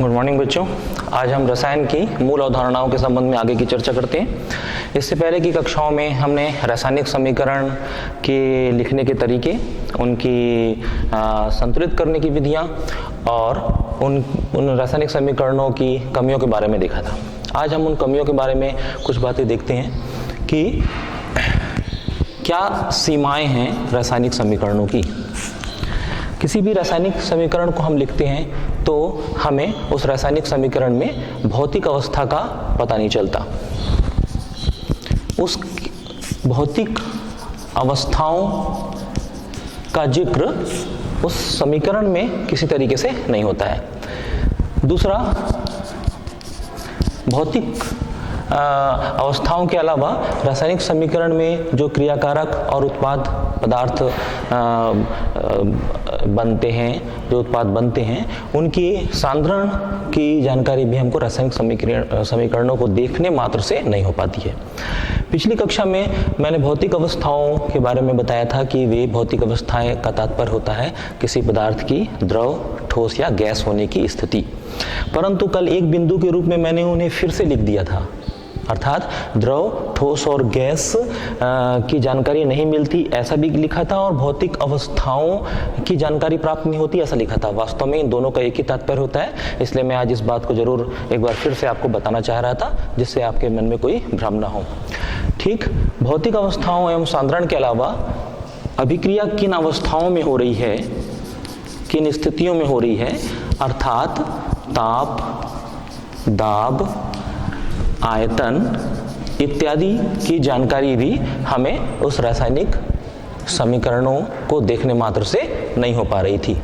Good morning बच्चों। आज हम रसायन की मूल अवधारणाओं के संबंध में आगे की चर्चा करते हैं। इससे पहले की कक्षाओं में हमने रासायनिक समीकरण के लिखने के तरीके, उनकी संतुलित करने की विधियां और उन रासायनिक समीकरणों की कमियों के बारे में देखा था। आज हम उन कमियों के बारे में कुछ बातें देखते हैं कि क्या सीमाएं हैं रासायनिक समीकरणों की। किसी भी रासायनिक समीकरण को हम लिखते हैं तो हमें उस रासायनिक समीकरण में भौतिक अवस्था का पता नहीं चलता। उस भौतिक अवस्थाओं का जिक्र उस समीकरण में किसी तरीके से नहीं होता है। दूसरा, भौतिक अवस्थाओं के अलावा रासायनिक समीकरण में जो क्रियाकारक और उत्पाद पदार्थ बनते हैं, जो उत्पाद बनते हैं, उनकी सांद्रण की जानकारी भी हमको रासायनिक समीकरणों को देखने मात्र से नहीं हो पाती है। पिछली कक्षा में मैंने भौतिक अवस्थाओं के बारे में बताया था कि वे भौतिक अवस्थाएं का तात्पर्य होता है किसी पदार्थ की द्रव, ठोस या गैस होने की स्थिति। परंतु कल एक बिंदु के रूप में मैंने उन्हें फिर से लिख दिया था, अर्थात द्रव, ठोस और गैस की जानकारी नहीं मिलती ऐसा भी लिखा था, और भौतिक अवस्थाओं की जानकारी प्राप्त नहीं होती ऐसा लिखा था। वास्तव में इन दोनों का एक ही तात्पर्य होता है, इसलिए मैं आज इस बात को जरूर एक बार फिर से आपको बताना चाह रहा था, जिससे आपके मन में कोई भ्रम ना हो। ठीक, भौतिक अवस्थाओं एवं सांद्रण के अलावा अभिक्रिया किन अवस्थाओं में हो रही है, किन स्थितियों में हो रही है, अर्थात ताप, दाब, आयतन इत्यादि की जानकारी भी हमें उस रासायनिक समीकरणों को देखने मात्र से नहीं हो पा रही थी।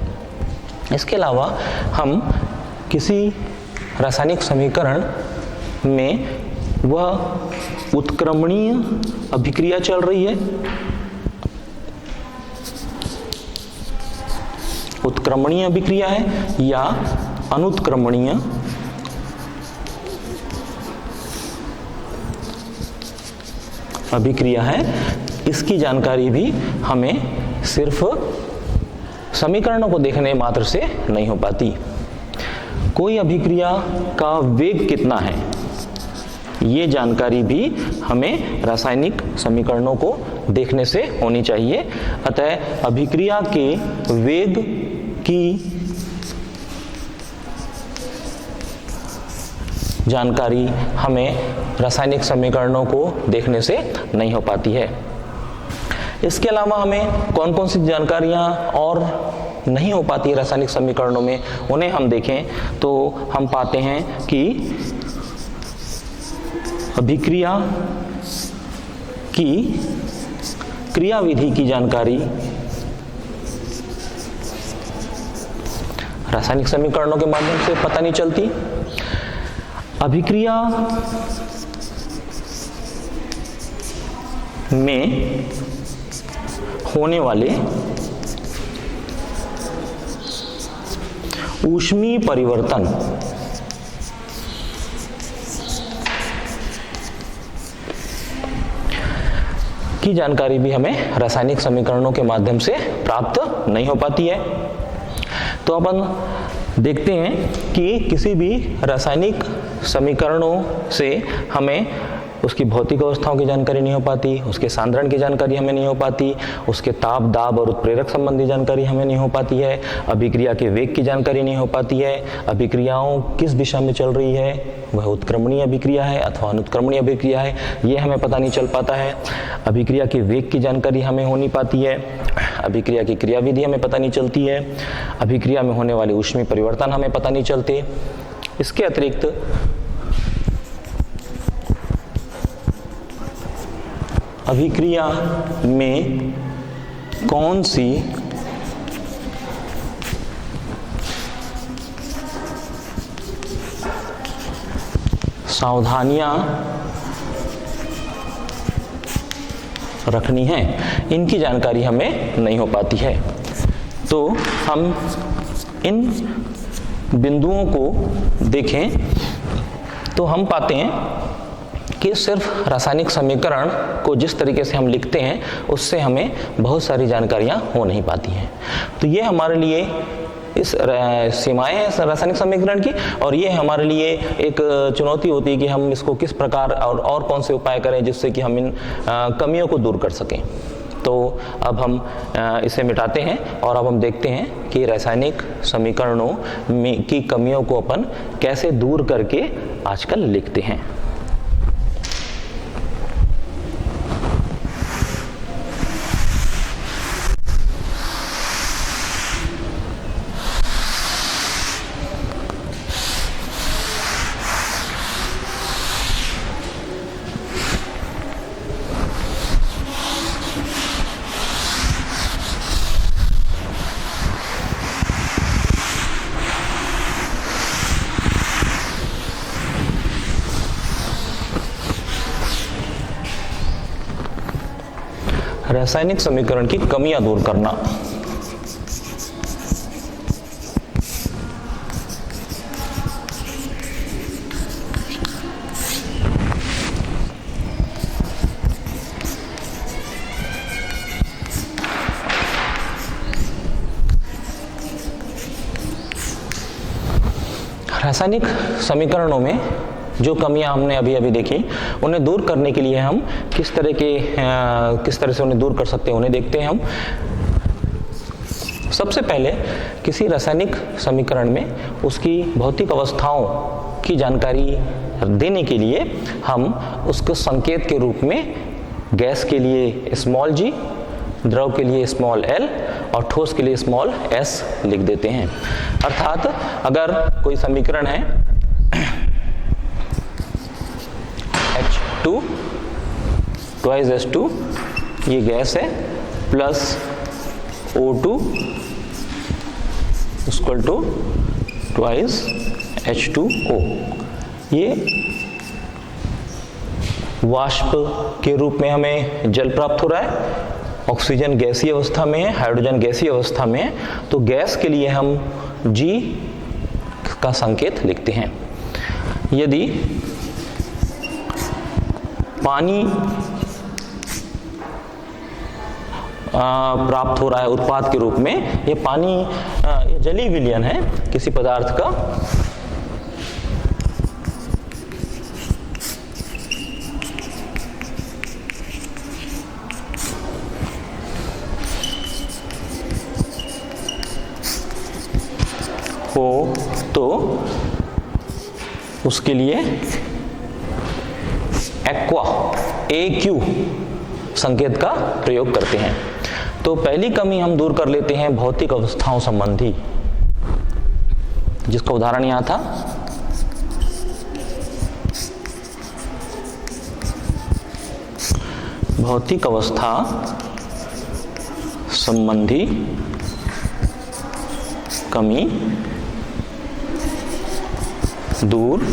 इसके अलावा हम किसी रासायनिक समीकरण में वह उत्क्रमणीय अभिक्रिया चल रही है, उत्क्रमणीय अभिक्रिया है या अनुत्क्रमणीय अभिक्रिया है, इसकी जानकारी भी हमें सिर्फ समीकरणों को देखने मात्र से नहीं हो पाती। कोई अभिक्रिया का वेग कितना है, ये जानकारी भी हमें रासायनिक समीकरणों को देखने से होनी चाहिए। अतः अभिक्रिया के वेग की जानकारी हमें रासायनिक समीकरणों को देखने से नहीं हो पाती है। इसके अलावा हमें कौन कौन सी जानकारियां और नहीं हो पाती रासायनिक समीकरणों में, उन्हें हम देखें तो हम पाते हैं कि अभिक्रिया की क्रियाविधि की जानकारी रासायनिक समीकरणों के माध्यम से पता नहीं चलती। अभिक्रिया में होने वाले ऊष्मीय परिवर्तन की जानकारी भी हमें रासायनिक समीकरणों के माध्यम से प्राप्त नहीं हो पाती है। तो अपन देखते हैं कि किसी भी रासायनिक समीकरणों से हमें उसकी भौतिक अवस्थाओं की जानकारी नहीं हो पाती, उसके सांद्रण की जानकारी हमें नहीं हो पाती, उसके ताप, दाब और उत्प्रेरक संबंधी जानकारी हमें नहीं हो पाती है, अभिक्रिया के वेग की जानकारी नहीं हो पाती है, अभिक्रियाओं किस दिशा में चल रही है, वह उत्क्रमणीय अभिक्रिया है अथवा अनुत्क्रमणीय अभिक्रिया है, ये हमें पता नहीं चल पाता है। अभिक्रिया के वेग की जानकारी हमें हो नहीं पाती है, अभिक्रिया की क्रियाविधि हमें पता नहीं चलती है, अभिक्रिया में होने वाले ऊष्मीय परिवर्तन हमें पता नहीं चलते। इसके अतिरिक्त अभिक्रिया में कौन सी सावधानियां रखनी है, इनकी जानकारी हमें नहीं हो पाती है। तो हम इन बिंदुओं को देखें तो हम पाते हैं कि सिर्फ रासायनिक समीकरण को जिस तरीके से हम लिखते हैं उससे हमें बहुत सारी जानकारियां हो नहीं पाती हैं। तो ये हमारे लिए इस सीमाएं हैं रासायनिक समीकरण की, और ये हमारे लिए एक चुनौती होती है कि हम इसको किस प्रकार और कौन से उपाय करें जिससे कि हम इन कमियों को दूर कर सकें। तो अब हम इसे मिटाते हैं और अब हम देखते हैं कि रासायनिक समीकरणों में की कमियों को अपन कैसे दूर करके आजकल लिखते हैं। रासायनिक समीकरण की कमियां दूर करना। रासायनिक समीकरणों में जो कमियां हमने अभी अभी देखी, उन्हें दूर करने के लिए हम किस तरह से उन्हें दूर कर सकते हैं, उन्हें देखते हैं हम। सबसे पहले किसी रासायनिक समीकरण में उसकी भौतिक अवस्थाओं की जानकारी देने के लिए हम उसको संकेत के रूप में गैस के लिए स्मॉल g, द्रव के लिए स्मॉल l और ठोस के लिए स्मॉल s लिख देते हैं। अर्थात अगर कोई समीकरण है H2 ट्वाइस H2, ये गैस है, plus O2 equal to twice H2O, ये वाष्प के रूप में हमें जल प्राप्त हो रहा है। ऑक्सीजन गैसीय अवस्था में है, हाइड्रोजन गैसीय अवस्था में है, तो गैस के लिए हम G का संकेत लिखते हैं। यदि पानी प्राप्त हो रहा है उत्पाद के रूप में, ये पानी ये जलीय विलयन है किसी पदार्थ का, हो तो उसके लिए एक्वा AQ संकेत का प्रयोग करते हैं। तो पहली कमी हम दूर कर लेते हैं भौतिक अवस्थाओं संबंधी, जिसका उदाहरण यहां था। भौतिक अवस्था संबंधी कमी दूर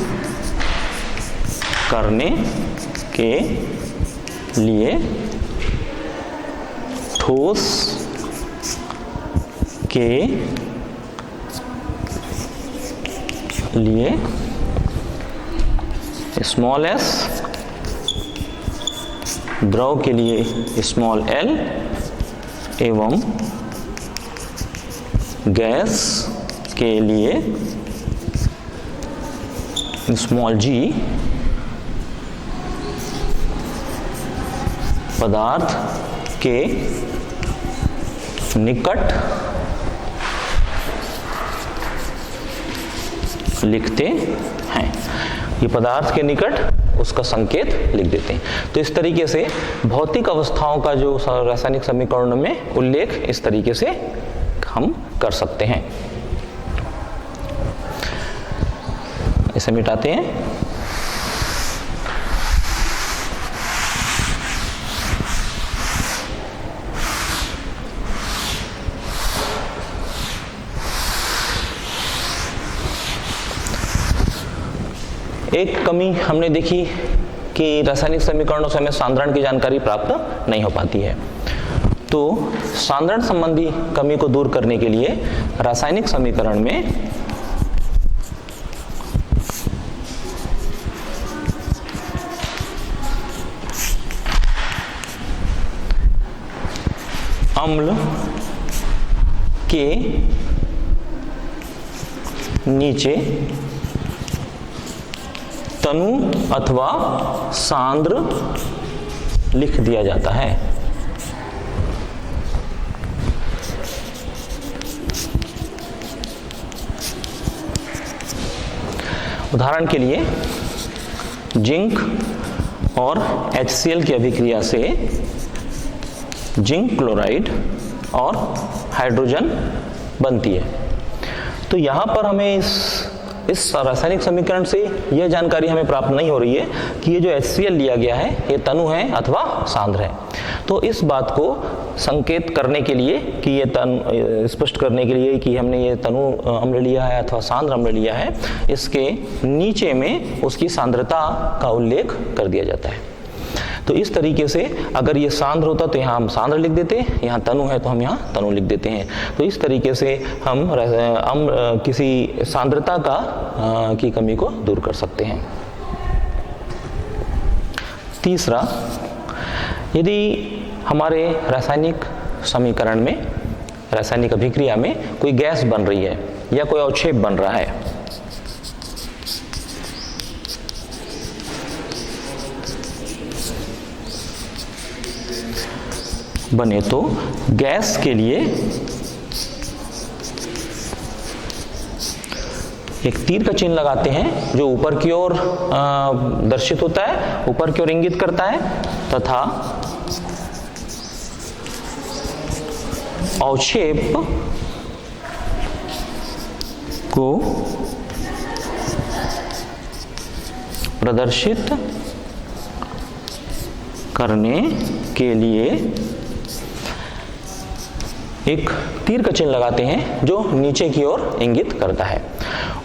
करने के लिए ठोस के लिए स्मॉल s, द्रव के लिए स्मॉल l एवं गैस के लिए स्मॉल g पदार्थ के निकट लिखते हैं। ये पदार्थ के निकट उसका संकेत लिख देते हैं। तो इस तरीके से भौतिक अवस्थाओं का जो रासायनिक समीकरणों में उल्लेख इस तरीके से हम कर सकते हैं। इसे मिटाते हैं। एक कमी हमने देखी कि रासायनिक समीकरणों से हमें सांद्रण की जानकारी प्राप्त नहीं हो पाती है। तो सांद्रण संबंधी कमी को दूर करने के लिए रासायनिक समीकरण में अम्ल के नीचे तनु अथवा सांद्र लिख दिया जाता है। उदाहरण के लिए जिंक और HCl की अभिक्रिया से जिंक क्लोराइड और हाइड्रोजन बनती है। तो यहाँ पर हमें इस रासायनिक समीकरण से यह जानकारी हमें प्राप्त नहीं हो रही है कि ये जो HCl लिया गया है ये तनु है अथवा सांद्र है। तो इस बात को संकेत करने के लिए कि ये स्पष्ट करने के लिए कि हमने ये तनु अम्ल लिया है अथवा सांद्र अम्ल लिया है, इसके नीचे में उसकी सांद्रता का उल्लेख कर दिया जाता है। तो इस तरीके से अगर ये सांद्र होता तो यहाँ हम सांद्र लिख देते, यहाँ तनु है तो हम यहाँ तनु लिख देते हैं। तो इस तरीके से हम किसी सांद्रता की कमी को दूर कर सकते हैं। तीसरा, यदि हमारे रासायनिक समीकरण में, रासायनिक अभिक्रिया में कोई गैस बन रही है या कोई अवक्षेप बन रहा है, बने तो गैस के लिए एक तीर का चिन्ह लगाते हैं जो ऊपर की ओर दर्शित होता है, ऊपर की ओर इंगित करता है, तथा अवक्षेप को प्रदर्शित करने के लिए एक तीर का चिन्ह लगाते हैं जो नीचे की ओर इंगित करता है।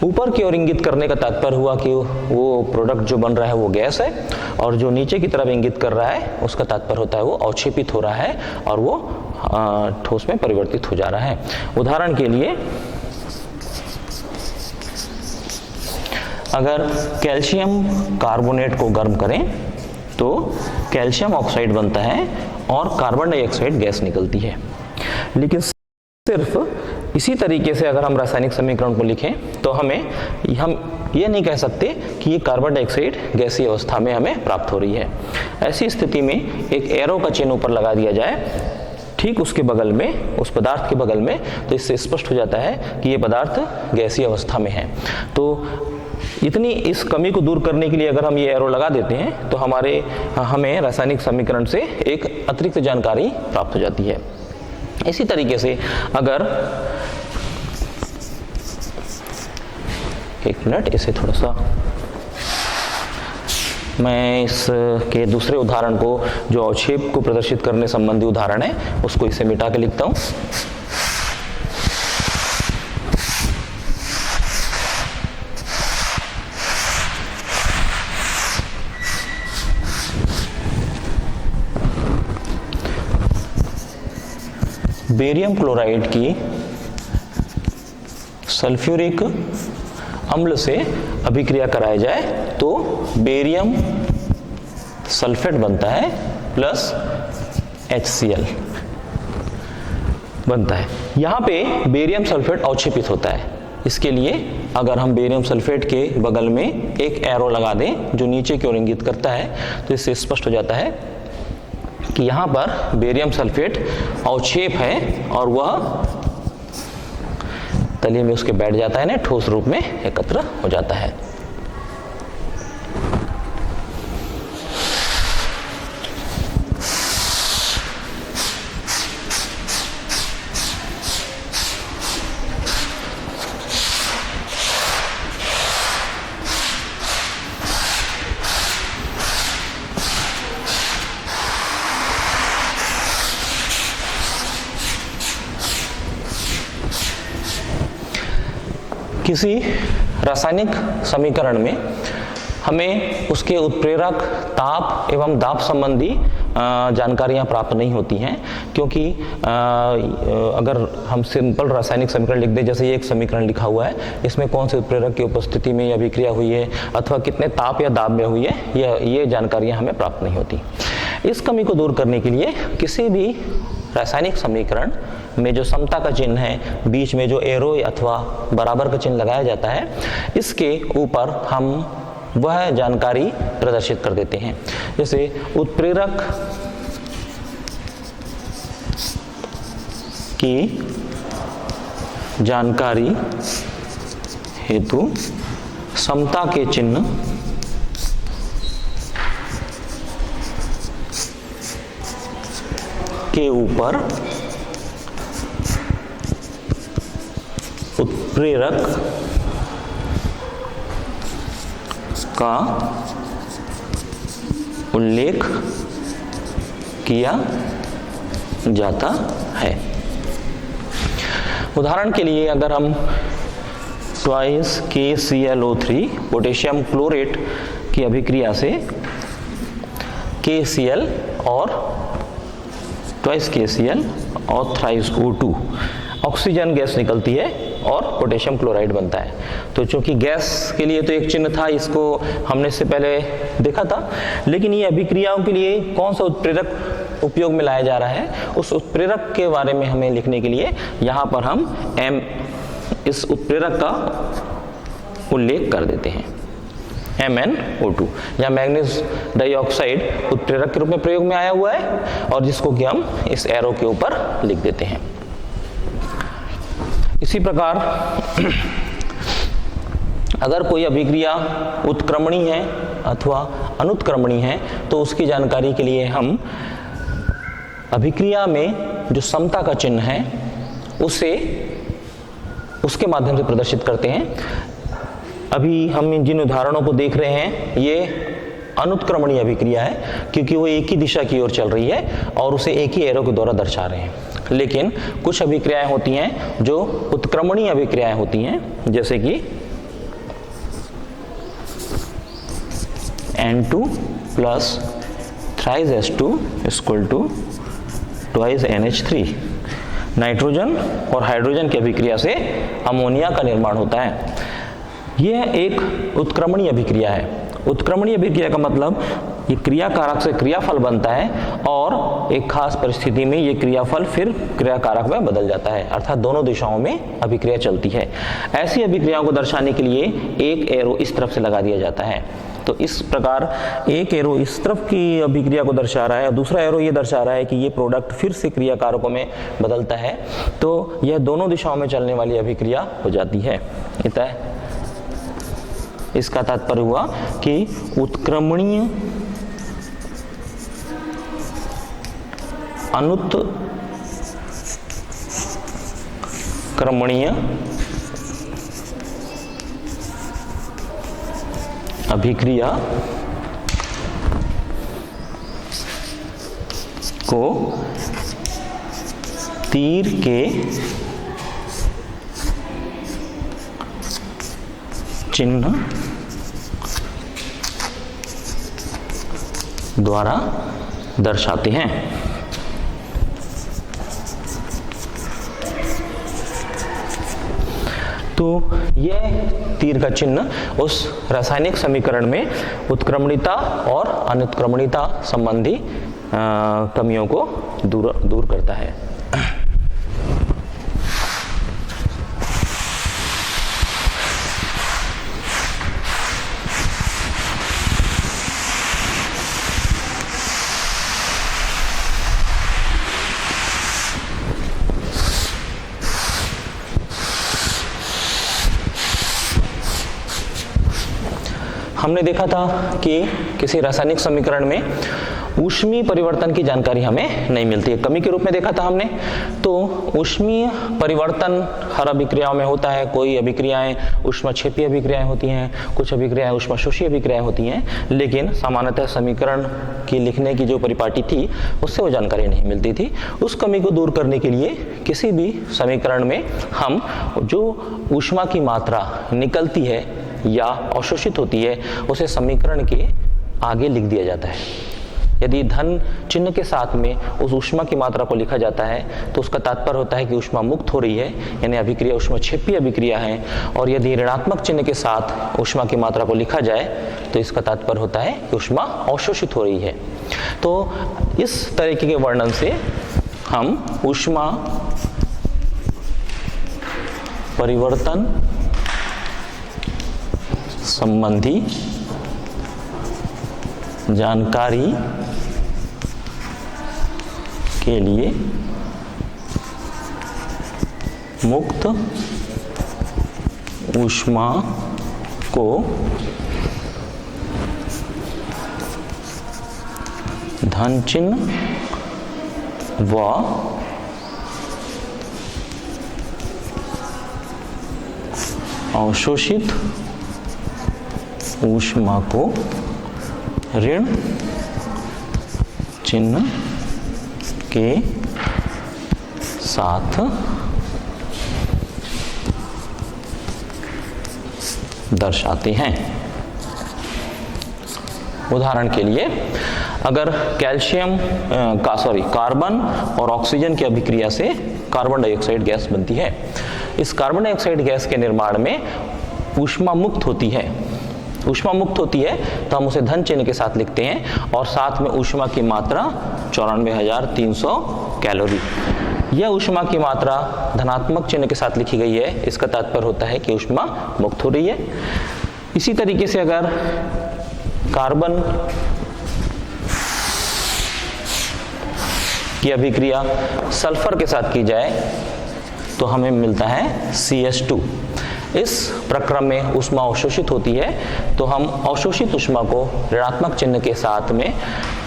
ऊपर की ओर इंगित करने का तात्पर्य हुआ कि वो प्रोडक्ट जो बन रहा है वो गैस है, और जो नीचे की तरफ इंगित कर रहा है उसका तात्पर्य होता है वो अवक्षेपित हो रहा है और वो ठोस में परिवर्तित हो जा रहा है। उदाहरण के लिए, अगर कैल्शियम कार्बोनेट को गर्म करें तो कैल्शियम ऑक्साइड बनता है और कार्बन डाइऑक्साइड गैस निकलती है। लेकिन सिर्फ इसी तरीके से अगर हम रासायनिक समीकरण को लिखें तो हम ये नहीं कह सकते कि ये कार्बन डाइऑक्साइड गैसीय अवस्था में हमें प्राप्त हो रही है। ऐसी स्थिति में एक एरो का चिन्ह ऊपर लगा दिया जाए ठीक उसके बगल में, उस पदार्थ के बगल में, तो इससे स्पष्ट हो जाता है कि ये पदार्थ गैसीय अवस्था में है। तो इतनी इस कमी को दूर करने के लिए अगर हम ये एरो लगा देते हैं तो हमें रासायनिक समीकरण से एक अतिरिक्त जानकारी प्राप्त हो जाती है। इसी तरीके से अगर एक मिनट, इसे थोड़ा सा मैं इसके दूसरे उदाहरण को, जो अवक्षेप को प्रदर्शित करने संबंधी उदाहरण है, उसको इसे मिटा के लिखता हूं। बेरियम क्लोराइड की सल्फ्यूरिक अम्ल से अभिक्रिया कराई जाए तो बेरियम सल्फेट बनता है प्लस HCl बनता है। यहाँ पे बेरियम सल्फेट अवक्षेपित होता है। इसके लिए अगर हम बेरियम सल्फेट के बगल में एक एरो लगा दें जो नीचे की ओर इंगित करता है तो इससे स्पष्ट हो जाता है कि यहाँ पर बेरियम सल्फेट अवक्षेप है और वह तलिए में उसके बैठ जाता है ना, ठोस रूप में एकत्र हो जाता है। किसी रासायनिक समीकरण में हमें उसके उत्प्रेरक ताप एवं दाब संबंधी जानकारियां प्राप्त नहीं होती हैं, क्योंकि अगर हम सिंपल रासायनिक समीकरण लिख दें, जैसे ये एक समीकरण लिखा हुआ है, इसमें कौन से उत्प्रेरक की उपस्थिति में यह अभिक्रिया हुई है अथवा कितने ताप या दाब में हुई है, ये जानकारियां हमें प्राप्त नहीं होती। इस कमी को दूर करने के लिए किसी भी रासायनिक समीकरण में जो समता का चिन्ह है, बीच में जो एरो अथवा बराबर का चिन्ह लगाया जाता है, इसके ऊपर हम वह जानकारी प्रदर्शित कर देते हैं। जैसे उत्प्रेरक की जानकारी हेतु समता के चिन्ह के ऊपर उत्प्रेरक का उल्लेख किया जाता है। उदाहरण के लिए अगर हम ट्वाइस KClO3 पोटेशियम क्लोरेट की अभिक्रिया से KCl और ट्वाइस KCl और थ्राइस O2 ऑक्सीजन गैस निकलती है और पोटेशियम क्लोराइड बनता है। तो चूंकि गैस के लिए तो एक चिन्ह था, इसको हमने इससे पहले देखा था, लेकिन ये अभिक्रियाओं के लिए कौन सा उत्प्रेरक उपयोग में लाया जा रहा है, उस उत्प्रेरक के बारे में हमें लिखने के लिए यहाँ पर हम इस उत्प्रेरक का उल्लेख कर देते हैं, MnO2। यहाँ मैग्नीज डाइऑक्साइड उत्प्रेरक के रूप में प्रयोग में आया हुआ है और जिसको कि हम इस एरो के ऊपर लिख देते हैं। इसी प्रकार अगर कोई अभिक्रिया उत्क्रमणी है अथवा अनुत्क्रमणी है तो उसकी जानकारी के लिए हम अभिक्रिया में जो समता का चिन्ह है उसके माध्यम से प्रदर्शित करते हैं। अभी हम जिन उदाहरणों को देख रहे हैं ये अनुत्क्रमणीय अभिक्रिया है, क्योंकि वो एक ही दिशा की ओर चल रही है और उसे एक ही एरो के द्वारा दर्शा रहे हैं। लेकिन कुछ अभिक्रियाएं होती हैं जो उत्क्रमणीय अभिक्रियाएं होती हैं, जैसे कि N2 plus thrice H2 equal to twice NH3। Nitrogen और हाइड्रोजन की अभिक्रिया से अमोनिया का निर्माण होता है। यह एक उत्क्रमणीय अभिक्रिया है। उत्क्रमणीय अभिक्रिया का मतलब ये क्रिया कारक से क्रियाफल बनता है और एक खास परिस्थिति में ये क्रियाफल फिर क्रिया कारक में बदल जाता है, अर्थात दोनों दिशाओं में अभिक्रिया चलती है। ऐसी अभिक्रियाओं को दर्शाने के लिए एक एरो इस तरफ से लगा दिया जाता है। तो इस प्रकार एक एरो इस तरफ की अभिक्रिया को दर्शा रहा है और दूसरा एरो ये दर्शा रहा है कि ये प्रोडक्ट फिर से क्रिया कारकों में बदलता है, तो यह दोनों दिशाओं में चलने वाली अभिक्रिया हो जाती है। इतना इसका तात्पर्य हुआ कि उत्क्रमणीय अनुत्क्रमणीय अभिक्रिया को तीर के चिन्ह द्वारा दर्शाते हैं। तो यह तीर का चिन्ह उस रासायनिक समीकरण में उत्क्रमणीयता और अनुत्क्रमणीयता संबंधी कमियों को दूर करता है। हमने देखा था कि किसी रासायनिक समीकरण में ऊष्मीय परिवर्तन की जानकारी हमें नहीं मिलती है, कमी के रूप में देखा था हमने। तो ऊष्मीय परिवर्तन हर अभिक्रियाओं में होता है। कोई अभिक्रियाएं ऊष्माक्षेपीय अभिक्रियाएं होती हैं, कुछ अभिक्रियाएं ऊष्माशोषी अभिक्रियाएं होती हैं, लेकिन सामान्यतः समीकरण की लिखने की जो परिपाटी थी उससे वो जानकारी नहीं मिलती थी। उस कमी को दूर करने के लिए किसी भी समीकरण में हम जो ऊष्मा की मात्रा निकलती है या अवशोषित होती है उसे समीकरण के आगे लिख दिया जाता है। यदि धन चिन्ह के साथ में उस ऊष्मा की मात्रा को लिखा जाता है तो उसका तात्पर्य होता है कि ऊष्मा मुक्त हो रही है, यानी अभिक्रिया ऊष्माक्षेपीय अभिक्रिया है। और यदि ऋणात्मक चिन्ह के साथ ऊष्मा की मात्रा को लिखा जाए तो इसका तात्पर्य होता है कि ऊष्मा अवशोषित हो रही है। तो इस तरीके के वर्णन से हम ऊष्मा परिवर्तन संबंधी जानकारी के लिए मुक्त ऊष्मा को धन चिन्ह व अवशोषित ऊष्मा को ऋण चिन्ह के साथ दर्शाते हैं। उदाहरण के लिए अगर कैल्शियम कार्बन और ऑक्सीजन की अभिक्रिया से कार्बन डाइऑक्साइड गैस बनती है। इस कार्बन डाइऑक्साइड गैस के निर्माण में ऊष्मा मुक्त होती है। ऊष्मा मुक्त होती है तो हम उसे धन चिन्ह के साथ लिखते हैं और साथ में ऊष्मा की मात्रा 94,300 कैलोरी। यह ऊष्मा की मात्रा धनात्मक चिन्ह के साथ लिखी गई है। इसका तात्पर्य होता है कि ऊष्मा मुक्त हो रही है। इसी तरीके से अगर कार्बन की अभिक्रिया सल्फर के साथ की जाए तो हमें मिलता है CH2। इस प्रक्रम में ऊष्मा अवशोषित होती है तो हम अवशोषित ऊष्मा को ऋणात्मक चिन्ह के साथ में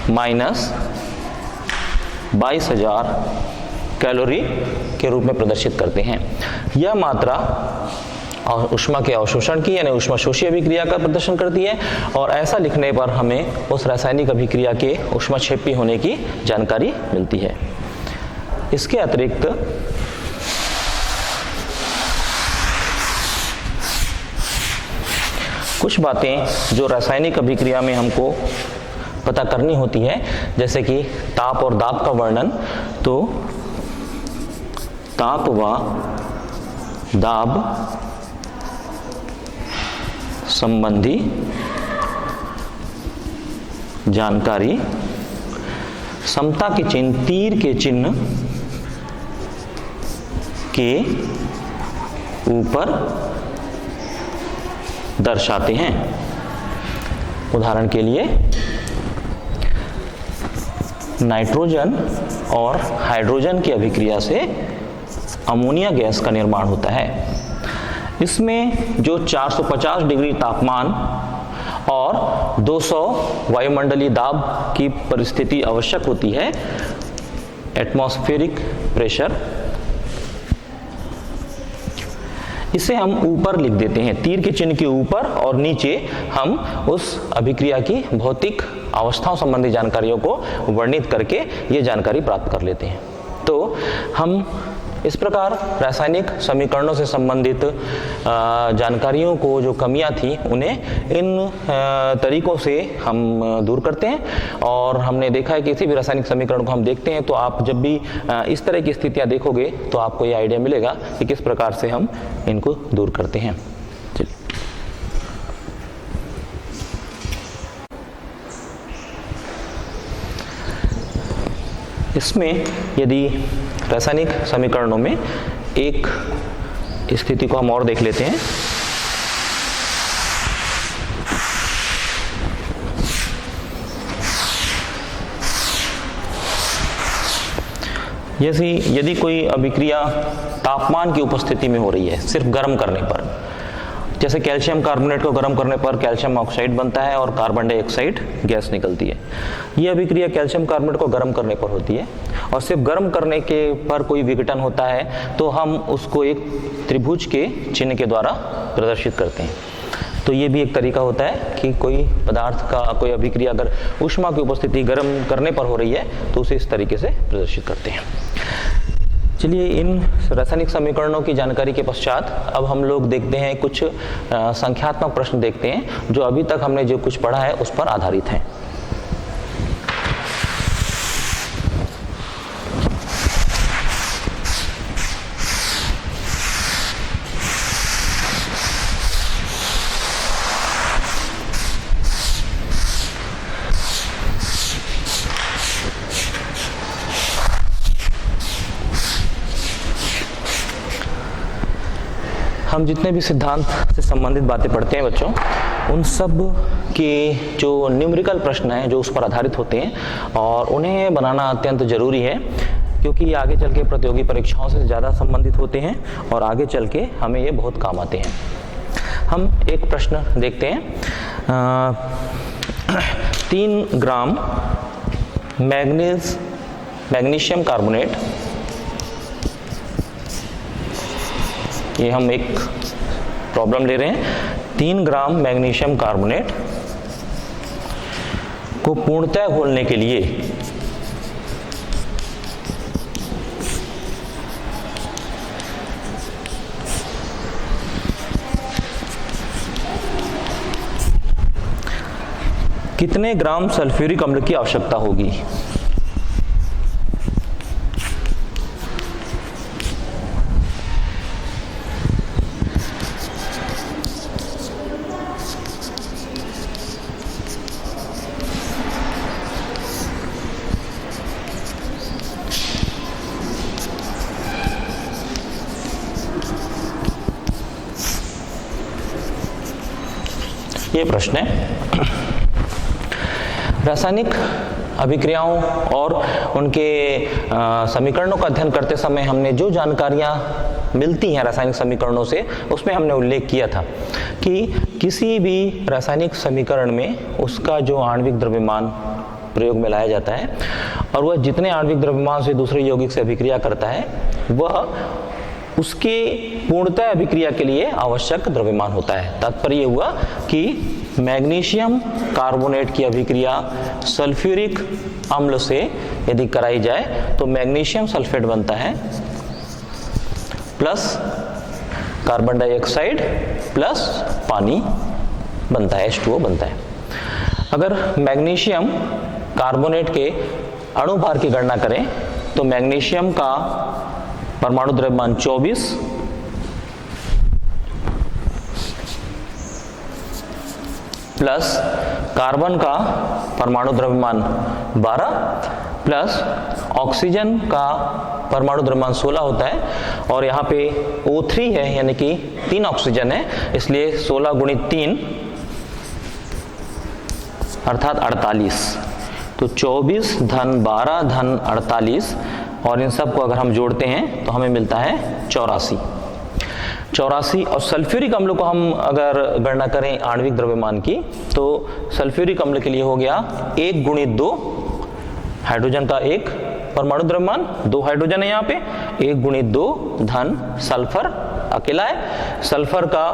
-22,000 कैलोरी के रूप में प्रदर्शित करते हैं। यह मात्रा ऊष्मा के अवशोषण की यानी ऊष्माशोषी अभिक्रिया का प्रदर्शन करती है और ऐसा लिखने पर हमें उस रासायनिक अभिक्रिया के ऊष्माक्षेपी होने की जानकारी मिलती है। इसके अतिरिक्त कुछ बातें जो रासायनिक अभिक्रिया में हमको पता करनी होती है, जैसे कि ताप और दाब का वर्णन, तो ताप व दाब संबंधी जानकारी समता के चिन्ह, तीर के चिन्ह के ऊपर दर्शाते हैं। उदाहरण के लिए नाइट्रोजन और हाइड्रोजन की अभिक्रिया से अमोनिया गैस का निर्माण होता है। इसमें जो 450 डिग्री तापमान और 200 वायुमंडलीय दाब की परिस्थिति आवश्यक होती है, एटमॉस्फेरिक प्रेशर, इसे हम ऊपर लिख देते हैं। तीर के चिन्ह के ऊपर और नीचे हम उस अभिक्रिया की भौतिक अवस्थाओं संबंधी जानकारियों को वर्णित करके ये जानकारी प्राप्त कर लेते हैं। तो हम इस प्रकार रासायनिक समीकरणों से संबंधित जानकारियों को जो कमियां थी उन्हें इन तरीकों से हम दूर करते हैं। और हमने देखा है कि किसी भी रासायनिक समीकरण को हम देखते हैं तो आप जब भी इस तरह की स्थितियां देखोगे तो आपको ये आइडिया मिलेगा कि किस प्रकार से हम इनको दूर करते हैं। चलिए, इसमें यदि रासायनिक समीकरणों में एक स्थिति को हम और देख लेते हैं। जैसे यदि कोई अभिक्रिया तापमान की उपस्थिति में हो रही है, सिर्फ गर्म करने पर, जैसे कैल्शियम कार्बोनेट को गर्म करने पर कैल्शियम ऑक्साइड बनता है और कार्बन डाइऑक्साइड गैस निकलती है। यह अभिक्रिया कैल्शियम कार्बोनेट को गर्म करने पर होती है और सिर्फ गर्म करने के पर कोई विघटन होता है तो हम उसको एक त्रिभुज के चिन्ह के द्वारा प्रदर्शित करते हैं। तो ये भी एक तरीका होता है कि कोई पदार्थ का कोई अभिक्रिया अगर ऊष्मा की उपस्थिति गर्म करने पर हो रही है तो उसे इस तरीके से प्रदर्शित करते हैं। चलिए, इन रासायनिक समीकरणों की जानकारी के पश्चात अब हम लोग देखते हैं कुछ संख्यात्मक प्रश्न देखते हैं जो अभी तक हमने जो कुछ पढ़ा है उस पर आधारित हैं। हम जितने भी सिद्धांत से संबंधित बातें पढ़ते हैं बच्चों, उन सब के जो न्यूमेरिकल प्रश्न हैं जो उस पर आधारित होते हैं और उन्हें बनाना अत्यंत जरूरी है, क्योंकि आगे चल के प्रतियोगी परीक्षाओं से ज़्यादा संबंधित होते हैं और आगे चल के हमें ये बहुत काम आते हैं। हम एक प्रश्न देखते हैं। 3 ग्राम मैग्नीशियम कार्बोनेट, ये हम एक प्रॉब्लम ले रहे हैं। 3 ग्राम मैग्नीशियम कार्बोनेट को पूर्णतः घोलने के लिए कितने ग्राम सल्फ्यूरिक अम्ल की आवश्यकता होगी? ये प्रश्न है। रासायनिक अभिक्रियाओं और उनके समीकरणों का अध्ययन करते समय हमने जो जानकारियां मिलती हैं रासायनिक समीकरणों से, उसमें हमने उल्लेख किया था कि किसी भी रासायनिक समीकरण में उसका जो आणविक द्रव्यमान प्रयोग में लाया जाता है और वह जितने आणविक द्रव्यमान से दूसरे यौगिक से अभिक्रिया करता है वह उसके पूर्णतः अभिक्रिया के लिए आवश्यक द्रव्यमान होता है। तात्पर्य हुआ कि मैग्नीशियम कार्बोनेट की अभिक्रिया सल्फ्यूरिक अम्ल से यदि कराई जाए तो मैग्नीशियम सल्फेट बनता है प्लस कार्बन डाइऑक्साइड प्लस पानी बनता है, H2O बनता है। अगर मैग्नीशियम कार्बोनेट के अणुभार की गणना करें तो मैग्नीशियम का परमाणु द्रव्यमान 24 प्लस कार्बन का परमाणु द्रव्यमान 12 प्लस ऑक्सीजन का परमाणु द्रव्यमान 16 होता है और यहाँ पे O3 है, यानी कि 3 ऑक्सीजन है, इसलिए 16 गुणित 3 अर्थात 48। तो 24 धन 12 धन 48 और इन सब को अगर हम जोड़ते हैं तो हमें मिलता है 84। और सल्फ्यूरिक अम्ल को हम अगर गणना करें आणविक द्रव्यमान की तो सल्फ्यूरिक अम्ल के लिए हो गया 1 गुणित 2, हाइड्रोजन का 1 परमाणु द्रव्यमान, 2 हाइड्रोजन है यहाँ पे, 1 गुणित 2 धन सल्फर अकेला है, सल्फर का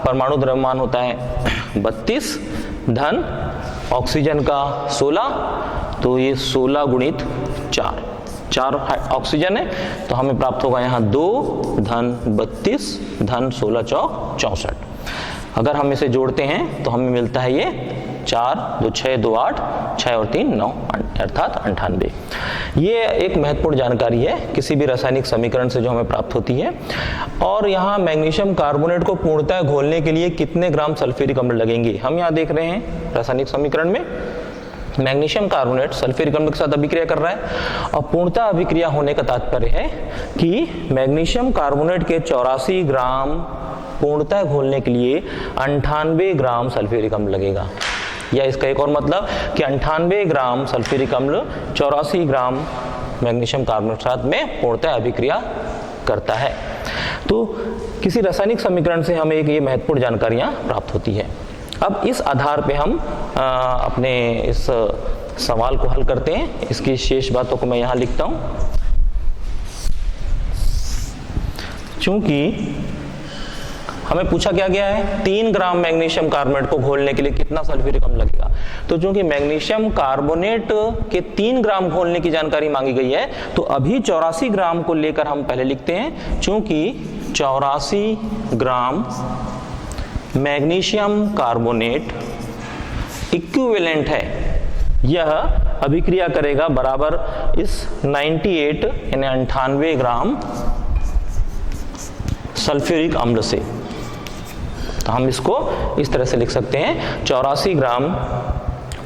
परमाणु द्रव्यमान होता है 32 धन ऑक्सीजन का 16, तो ये 16 गुणित 4 ऑक्सीजन है, तो हमें प्राप्त होगा यहाँ 2 धन 32 धन 16 चौक 64। अगर हम इसे जोड़ते हैं तो हमें मिलता है ये 4 2 6 2 8 6 और 3 9 अर्थात 98। ये एक महत्वपूर्ण जानकारी है किसी भी रासायनिक समीकरण से जो हमें प्राप्त होती है। और यहाँ मैग्नीशियम कार्बोनेट को पूर्णतः घोलने के लिए कितने ग्राम सल्फ्यूरिक अम्ल लगेंगे, हम यहाँ देख रहे हैं रासायनिक समीकरण में मैग्नीशियम कार्बोनेट सल्फ्यूरिक अम्ल के साथ अभिक्रिया कर रहा है और पूर्णतः अभिक्रिया होने का तात्पर्य है कि मैग्नीशियम कार्बोनेट के 84 ग्राम पूर्णतः घोलने के लिए 98 ग्राम सल्फ्यूरिक अम्ल लगेगा। या इसका एक और मतलब कि 98 ग्राम सल्फ्यूरिक अम्ल 84 ग्राम मैग्नीशियम कार्बोनेट के साथ में पूर्णतः अभिक्रिया करता है। तो किसी रासायनिक समीकरण से हमें ये महत्वपूर्ण जानकारियां प्राप्त होती है। अब इस आधार पे हम अपने इस सवाल को हल करते हैं। इसकी शेष बातों को मैं यहाँ लिखता हूँ। चूंकि हमें पूछा क्या गया है 3 ग्राम मैग्नीशियम कार्बोनेट को घोलने के लिए कितना सल्फ्यूरिक अम्ल लगेगा, तो चूंकि मैग्नीशियम कार्बोनेट के 3 ग्राम घोलने की जानकारी मांगी गई है तो अभी 84 ग्राम को लेकर हम पहले लिखते हैं। चूंकि 84 ग्राम मैग्नीशियम कार्बोनेट इक्विवेलेंट है, यह अभिक्रिया करेगा बराबर इस 98 यानी 98 ग्राम सल्फ्यूरिक अम्ल से। तो हम इसको इस तरह से लिख सकते हैं 84 ग्राम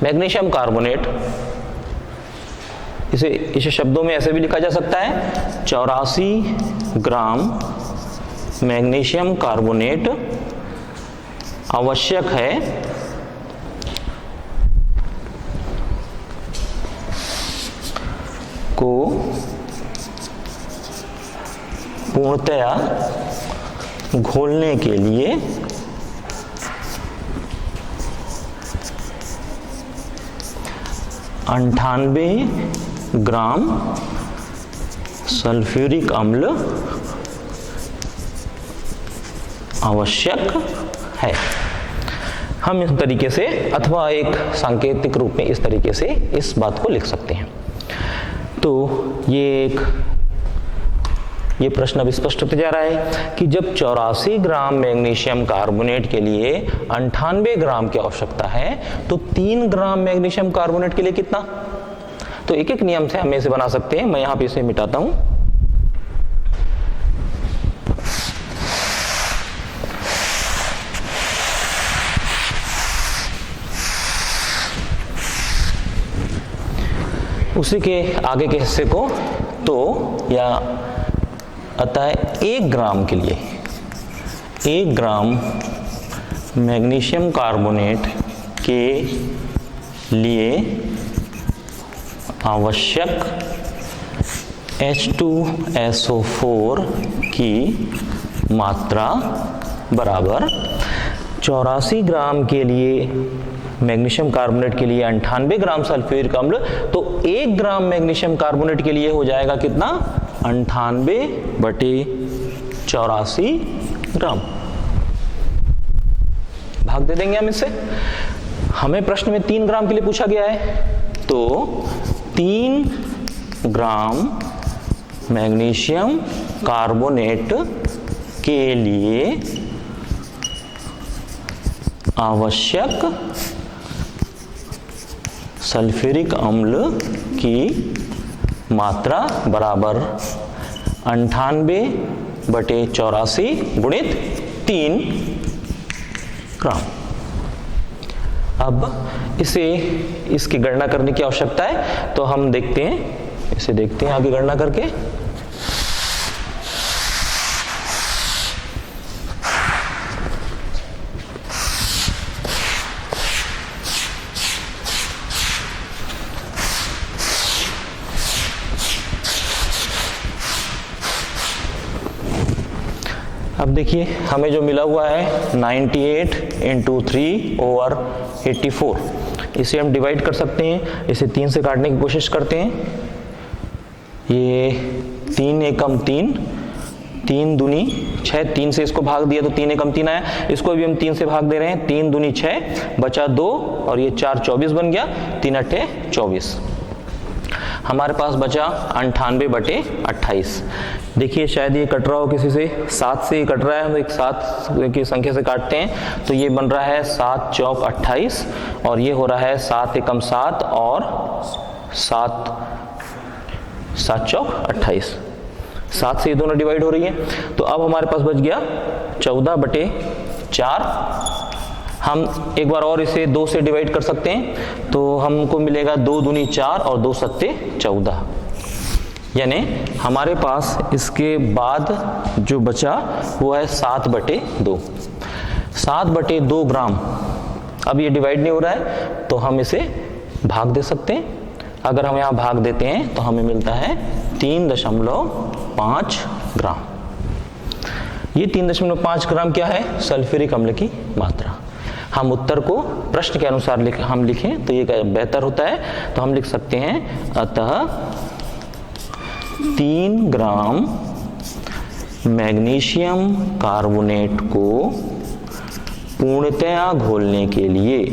मैग्नीशियम कार्बोनेट, इसे शब्दों में ऐसे भी लिखा जा सकता है 84 ग्राम मैग्नीशियम कार्बोनेट आवश्यक है को पूर्णतया घोलने के लिए 98 ग्राम सल्फ्यूरिक अम्ल आवश्यक है। हम इस तरीके से अथवा एक सांकेतिक रूप में इस तरीके से इस बात को लिख सकते हैं। तो ये प्रश्न अब स्पष्ट होते जा रहा है कि जब 84 ग्राम मैग्नीशियम कार्बोनेट के लिए 98 ग्राम की आवश्यकता है तो 3 ग्राम मैग्नीशियम कार्बोनेट के लिए कितना? तो एक एक नियम से हम इसे बना सकते हैं। मैं यहां पे इसे मिटाता हूं। उसी के आगे के हिस्से को तो या अतः 1 ग्राम के लिए 1 ग्राम मैग्नीशियम कार्बोनेट के लिए आवश्यक H2SO4 की मात्रा बराबर 84 ग्राम के लिए मैग्नीशियम कार्बोनेट के लिए 98 ग्राम सल्फ्यूरिक अम्ल, तो 1 ग्राम मैग्नीशियम कार्बोनेट के लिए हो जाएगा कितना? 98/84 ग्राम। भाग दे देंगे हम इससे। हमें प्रश्न में 3 ग्राम के लिए पूछा गया है, तो 3 ग्राम मैग्नीशियम कार्बोनेट के लिए आवश्यक सल्फ्यूरिक अम्ल की मात्रा बराबर 98/84 गुणित 3 ग्राम। अब इसकी गणना करने की आवश्यकता है, तो हम देखते हैं, इसे देखते हैं आगे गणना करके। अब देखिए हमें जो मिला हुआ है 98 × 3/84, इसे हम डिवाइड कर सकते हैं। इसे 3 से काटने की कोशिश करते हैं। ये 3 एकम 3, 3 दूनी 6, 3 से इसको भाग दिया तो 3 एकम 3 आया। इसको भी हम 3 से भाग दे रहे हैं। 3 दूनी 6, बचा 2 और ये 4 24 बन गया। 3 अट्ठे 24। हमारे पास बचा 98/28। देखिए शायद ये कट रहा हो किसी से, 7 से ये कट रहा है। हम एक 7 की संख्या से काटते हैं तो ये बन रहा है 7 चौक 28 और ये हो रहा है 7 एकम 7 और 7 चौक 28। 7 से ये दोनों डिवाइड हो रही है। तो अब हमारे पास बच गया 14/4। हम एक बार और इसे 2 से डिवाइड कर सकते हैं, तो हमको मिलेगा 2 दूनी 4 और 2 सत्ते 14। यानी हमारे पास इसके बाद जो बचा वो है 7/2। 7/2 ग्राम। अब ये डिवाइड नहीं हो रहा है तो हम इसे भाग दे सकते हैं। अगर हम यहाँ भाग देते हैं तो हमें मिलता है 3.5 ग्राम। ये 3.5 ग्राम क्या है? सल्फ्यूरिक अम्ल की मात्रा। हम उत्तर को प्रश्न के अनुसार हम लिखें तो ये बेहतर होता है। तो हम लिख सकते हैं अतः 3 ग्राम मैग्नीशियम कार्बोनेट को पूर्णतया घोलने के लिए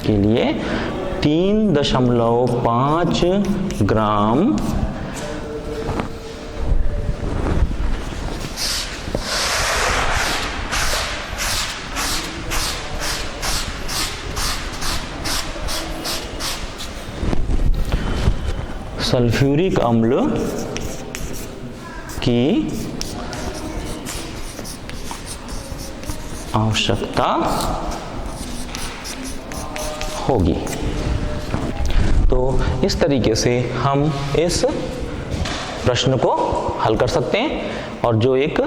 के लिए 3.5 ग्राम सल्फ्यूरिक अम्ल की आवश्यकता होगी। तो इस तरीके से हम इस प्रश्न को हल कर सकते हैं, और जो एक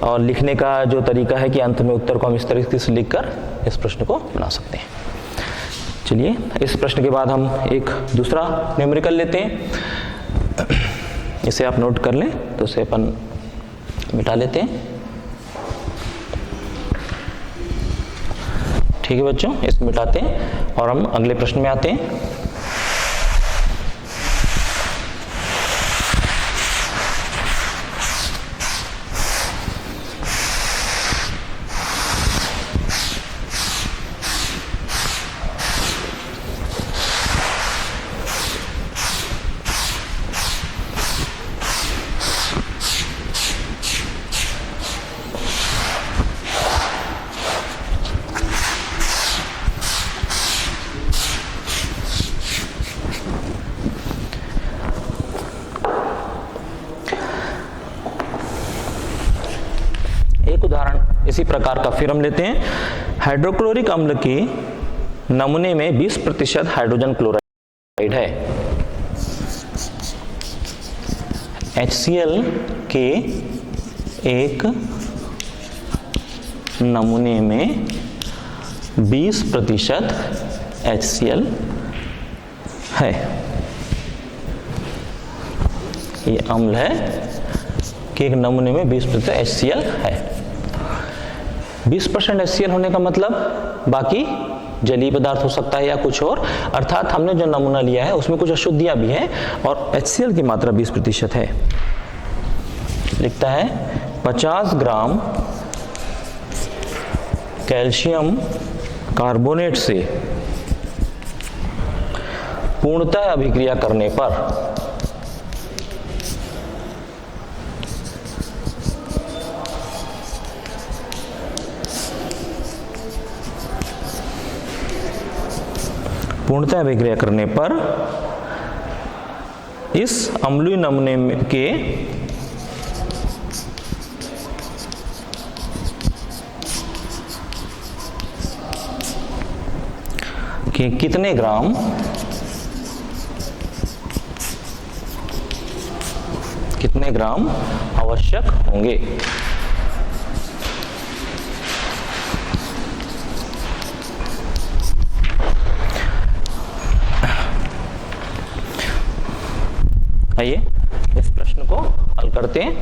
और लिखने का जो तरीका है कि अंत में उत्तर को हम इस तरीके से लिखकर इस प्रश्न को बना सकते हैं। चलिए, इस प्रश्न के बाद हम एक दूसरा न्यूमेरिकल लेते हैं। इसे आप नोट कर लें, तो इसे अपन मिटा लेते हैं। ठीक है बच्चों, इसे मिटाते हैं और हम अगले प्रश्न में आते हैं। उदाहरण इसी प्रकार का फिर हम लेते हैं। हाइड्रोक्लोरिक अम्ल के नमूने में 20% हाइड्रोजन क्लोराइड है। HCl के एक नमूने में 20% HCl है। ये अम्ल है कि एक नमूने में 20% HCl है। 20% HCl होने का मतलब बाकी जलीय पदार्थ हो सकता है या कुछ और, अर्थात हमने जो नमूना लिया है उसमें कुछ अशुद्धियां भी हैं और HCl की मात्रा 20% है। लिखता है 50 ग्राम कैल्शियम कार्बोनेट से पूर्णतः अभिक्रिया करने पर अभिक्रिया करने पर इस अम्लीय नमूने के कितने ग्राम आवश्यक होंगे। आइए इस प्रश्न को हल करते हैं।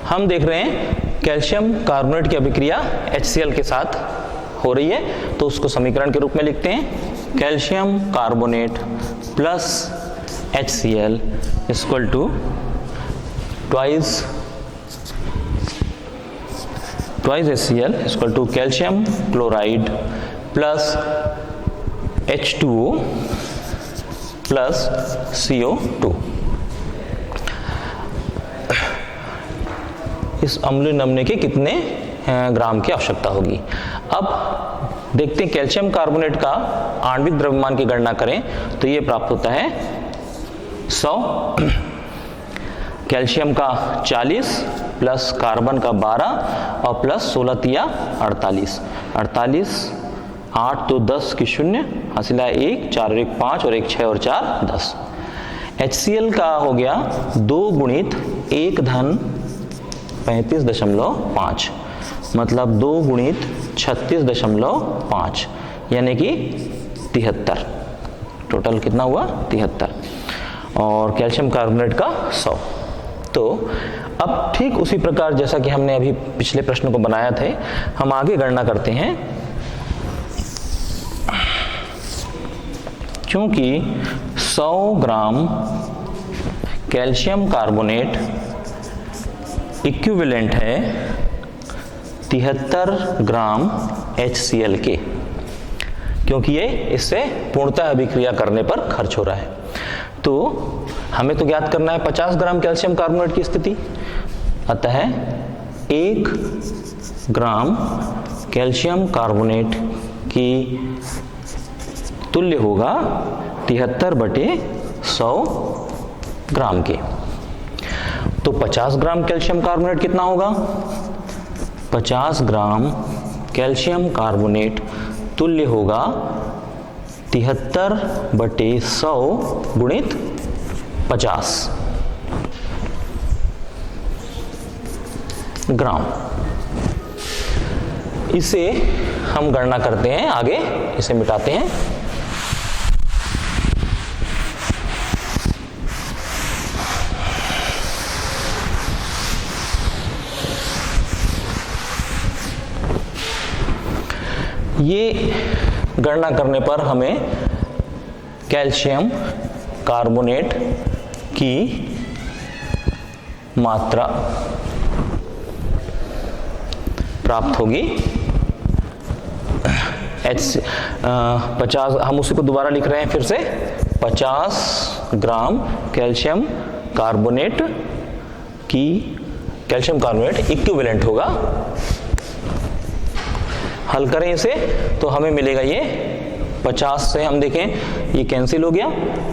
हम देख रहे हैं कैल्शियम कार्बोनेट की अभिक्रिया HCl के साथ हो रही है, तो उसको समीकरण के रूप में लिखते हैं। Calcium carbonate plus HCl equal to twice HCl equal to calcium chloride plus H2O plus CO2। इस अम्लीय नमूने के कितने ग्राम की आवश्यकता होगी। अब देखते हैं कैल्शियम कार्बोनेट का आणविक द्रव्यमान की गणना करें तो ये प्राप्त होता है 100, कैल्शियम का 40 प्लस कार्बन का 12 और प्लस 16 तिया 48, 8 तो 10 की 0 हासिल है 1, 4 और 1 5 और 1 6 और 4 10। HCl का हो गया 2 गुणित 1 धन 35.5, मतलब 2 गुणित 36.5 यानी कि 73। टोटल कितना हुआ 73, और कैल्शियम कार्बोनेट का 100। तो अब ठीक उसी प्रकार जैसा कि हमने अभी पिछले प्रश्न को बनाया थे, हम आगे गणना करते हैं। क्योंकि 100 ग्राम कैल्शियम कार्बोनेट इक्विवेलेंट है 73 ग्राम HCl के, क्योंकि ये इससे पूर्णतः अभिक्रिया करने पर खर्च हो रहा है। तो हमें तो ज्ञात करना है 50 ग्राम कैल्शियम कार्बोनेट की स्थिति, अतः 1 ग्राम कैल्शियम कार्बोनेट की तुल्य होगा 73/100 ग्राम के। तो 50 ग्राम कैल्शियम कार्बोनेट कितना होगा? 50 ग्राम कैल्शियम कार्बोनेट तुल्य होगा 73/100 गुणित 50 ग्राम। इसे हम गणना करते हैं, आगे इसे मिटाते हैं। ये गणना करने पर हमें कैल्शियम कार्बोनेट की मात्रा प्राप्त होगी। 50, हम उसी को दोबारा लिख रहे हैं फिर से, 50 ग्राम कैल्शियम कार्बोनेट इक्विवेलेंट होगा। हल करें इसे तो हमें मिलेगा ये 50 से हम देखें ये कैंसिल हो गया,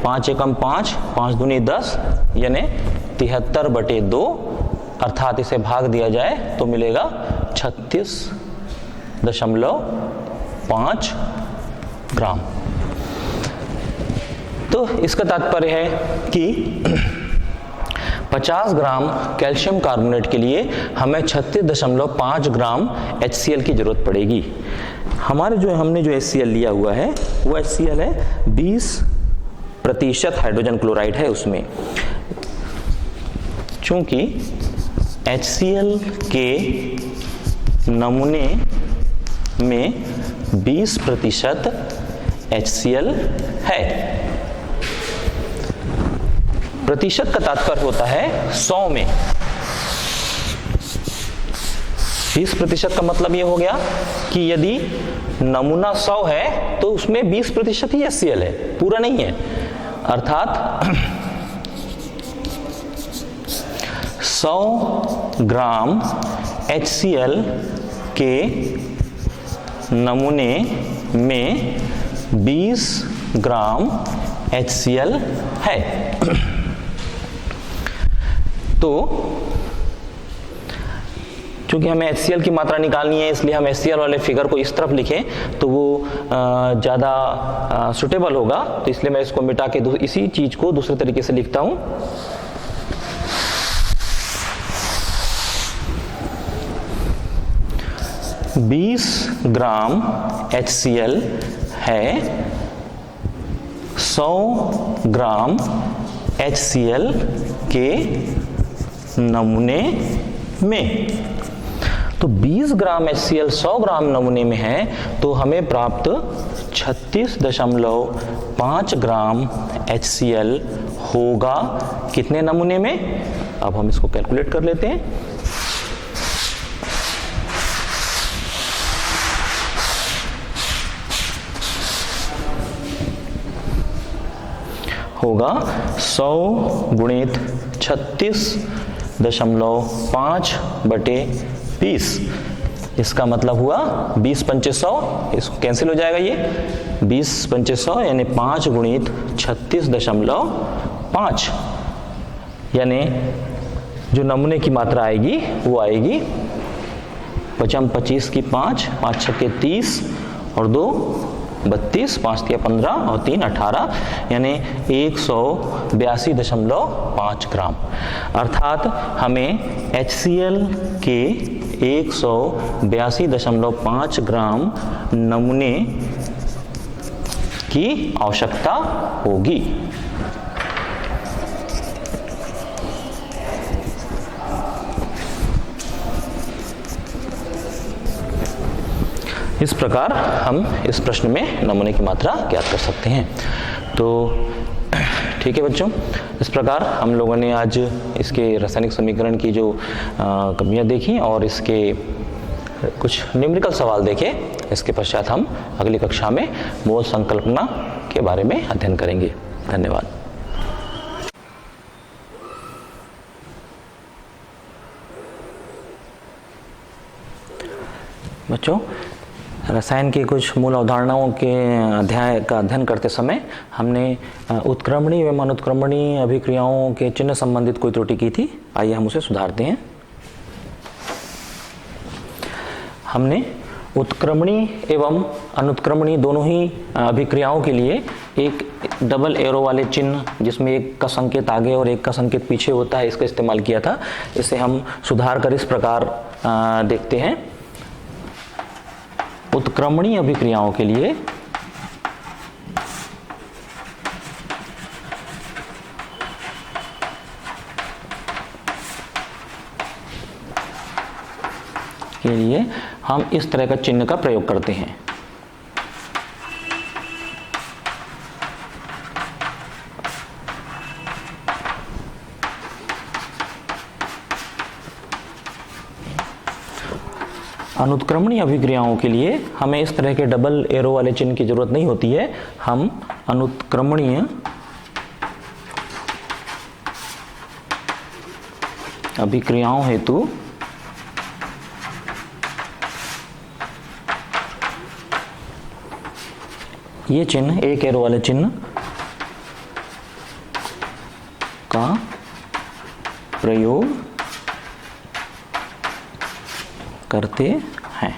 5 एकम 5, 5 दूनी 10 यानी 73/2, अर्थात इसे भाग दिया जाए तो मिलेगा 36.5 ग्राम। तो इसका तात्पर्य है कि 50 ग्राम कैल्शियम कार्बोनेट के लिए हमें 36.5 ग्राम HCl की जरूरत पड़ेगी। हमने जो HCl लिया हुआ है वो HCl है 20% हाइड्रोजन क्लोराइड है उसमें। चूंकि HCl के नमूने में 20% HCl है। प्रतिशत का तात्पर्य होता है 100 में। 20% का मतलब ये हो गया कि यदि नमूना 100 है तो उसमें 20% ही HCl है, पूरा नहीं है। अर्थात 100 ग्राम HCl के नमूने में 20 ग्राम HCl है। तो चूंकि हमें HCl की मात्रा निकालनी है इसलिए हम HCl वाले फिगर को इस तरफ लिखें तो वो ज़्यादा सुटेबल होगा। तो इसलिए मैं इसको मिटा के इसी चीज को दूसरे तरीके से लिखता हूं। बीस ग्राम HCl है 100 ग्राम HCl के नमूने में। तो 20 ग्राम HCl 100 ग्राम नमूने में है तो हमें प्राप्त 36.5 ग्राम HCl होगा कितने नमूने में। अब हम इसको कैलकुलेट कर लेते हैं। होगा 100 गुणित 36.5/20। इसका मतलब हुआ 20 पंचे 100, इसको कैंसिल हो जाएगा ये 20 पंचे 100 यानी 5 गुणित 36.5 यानी जो नमूने की मात्रा आएगी वो आएगी 55 25 की 5, 5 छक्के 30 और 2 32, 5 तिया 15 और 3 18 यानी 182.5 ग्राम। अर्थात हमें HCl के 182.5 ग्राम नमूने की आवश्यकता होगी। इस प्रकार हम इस प्रश्न में नमूने की मात्रा ज्ञात कर सकते हैं। तो ठीक है बच्चों, इस प्रकार हम लोगों ने आज इसके रासायनिक समीकरण की जो कमियां देखी और इसके कुछ न्यूमेरिकल सवाल देखे। इसके पश्चात हम अगली कक्षा में मोल संकल्पना के बारे में अध्ययन करेंगे। धन्यवाद। बच्चों, रसायन की कुछ मूल अवधारणाओं के अध्याय का अध्ययन करते समय हमने उत्क्रमणीय एवं अनुत्क्रमणीय अभिक्रियाओं के चिन्ह संबंधित कोई त्रुटि की थी। आइए हम उसे सुधारते हैं। हमने उत्क्रमणी एवं अनुत्क्रमणी दोनों ही अभिक्रियाओं के लिए एक डबल एरो वाले चिन्ह, जिसमें एक का संकेत आगे और एक का संकेत पीछे होता है, इसका इस्तेमाल किया था। इसे हम सुधार कर इस प्रकार देखते हैं। उत्क्रमणी अभिक्रियाओं के लिए हम इस तरह का चिन्ह का प्रयोग करते हैं। अनुत्क्रमणी अभिक्रियाओं के लिए हमें इस तरह के डबल एरो वाले चिन्ह की जरूरत नहीं होती है। हम अनुत्क्रमणीय अभिक्रियाओं हेतु ये चिन्ह, एक एरो वाले चिन्ह का प्रयोग करते हैं।